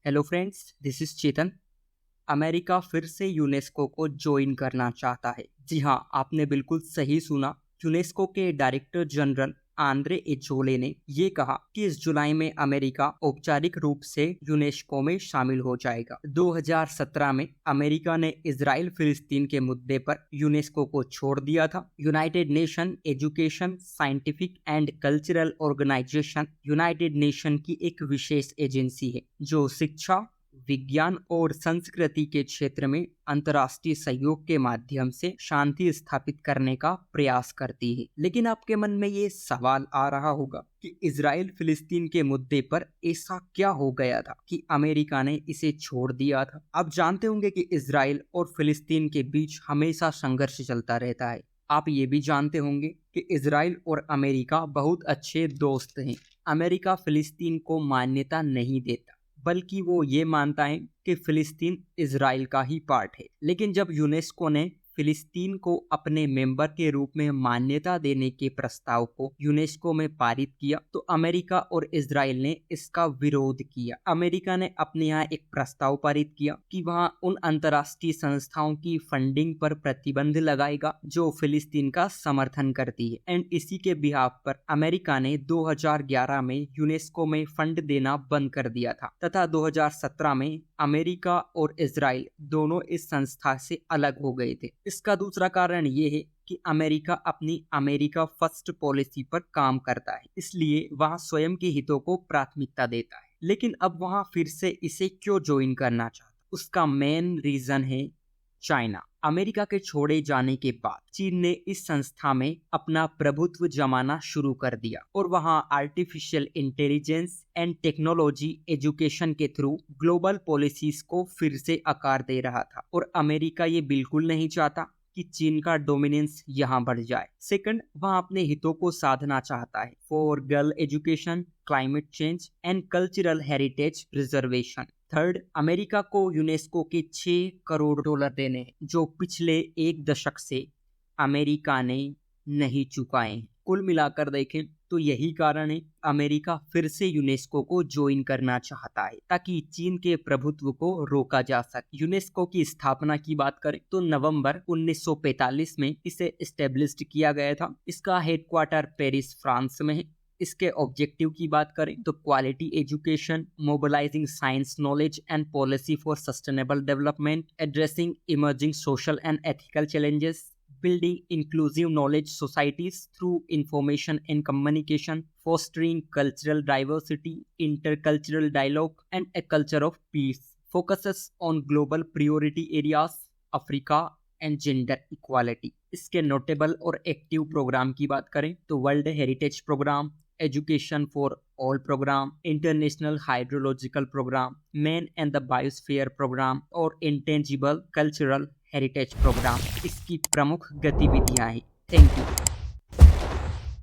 Hello friends, this is Chetan. America फिर से UNESCO को ज्वाइन करना चाहता है। जी हाँ, आपने बिल्कुल सही सुना। यूनेस्को के डायरेक्टर जनरल आंद्रे एजोले ने ये कहा कि इस जुलाई में अमेरिका औपचारिक रूप से यूनेस्को में शामिल हो जाएगा। 2017 में अमेरिका ने इजराइल फिलिस्तीन के मुद्दे पर यूनेस्को को छोड़ दिया था। United Nation Education, Scientific and Cultural Organisation United Nation की एक विशेष एजेंसी है जो शिक्षा, विज्ञान और संस्कृति के क्षेत्र में अंतर्राष्ट्रीय सहयोग के माध्यम से शांति स्थापित करने का प्रयास करती है। लेकिन आपके मन में ये सवाल आ रहा होगा कि इजराइल फिलिस्तीन के मुद्दे पर ऐसा क्या हो गया था कि अमेरिका ने इसे छोड़ दिया था। आप जानते होंगे कि इजराइल और फिलिस्तीन के बीच हमेशा संघर्ष चलता रहता है। आप ये भी जानते होंगे कि इजराइल और अमेरिका बहुत अच्छे दोस्त हैं। अमेरिका फिलिस्तीन को मान्यता नहीं देता, बल्कि वो ये मानता है कि फिलिस्तीन इजराइल का ही पार्ट है। लेकिन जब यूनेस्को ने फिलिस्तीन को अपने मेंबर के रूप में मान्यता देने के प्रस्ताव को यूनेस्को में पारित किया तो अमेरिका और इजराइल ने इसका विरोध किया। अमेरिका ने अपने यहाँ एक प्रस्ताव पारित किया कि वहाँ उन अंतर्राष्ट्रीय संस्थाओं की फंडिंग पर प्रतिबंध लगाएगा जो फिलिस्तीन का समर्थन करती है। एंड इसी के बिहाफ पर अमेरिका ने 2011 में यूनेस्को में फंड देना बंद कर दिया था तथा 2017 में अमेरिका और इजराइल दोनों इस संस्था से अलग हो गए थे। इसका दूसरा कारण ये है कि अमेरिका अपनी अमेरिका फर्स्ट पॉलिसी पर काम करता है, इसलिए वह स्वयं के हितों को प्राथमिकता देता है। लेकिन अब वह फिर से इसे क्यों ज्वाइन करना चाहता? उसका मेन रीजन है चाइना। अमेरिका के छोड़े जाने के बाद चीन ने इस संस्था में अपना प्रभुत्व जमाना शुरू कर दिया और वहां artificial intelligence and technology education के थ्रू ग्लोबल पॉलिसीज को फिर से आकार दे रहा था। और अमेरिका ये बिल्कुल नहीं चाहता कि चीन का डोमिनेंस यहाँ बढ़ जाए। सेकंड, वह अपने हितों को साधना चाहता है for girl education, climate change and cultural heritage preservation. Third, America को यूनेस्को के 6 करोड़ डॉलर देने हैं जो पिछले एक दशक से अमेरिका ने नहीं चुकाए हैं। कुल मिलाकर देखें तो यही कारण है अमेरिका फिर से यूनेस्को को ज्वाइन करना चाहता है ताकि चीन के प्रभुत्व को रोका जा सके। यूनेस्को की स्थापना की बात करें तो नवंबर 1945 में इसे एस्टेब्लिश्ड किया गया था। इसका हेडक्वार्टर पेरिस, फ्रांस में है। इसके ऑब्जेक्टिव की बात करें तो quality education, mobilising science knowledge and policy for sustainable development, addressing emerging social and ethical challenges, building inclusive knowledge societies through information and communication, fostering cultural diversity, intercultural dialogue, and a culture of peace. Focuses on global priority areas, Africa and gender equality. इसके notable और active programme की बात करें तो world heritage programme, education for all programme, international hydrological programme, man and the biosphere programme और intangible cultural heritage programme इसकी प्रमुख गतिविधियां हैं। Thank you.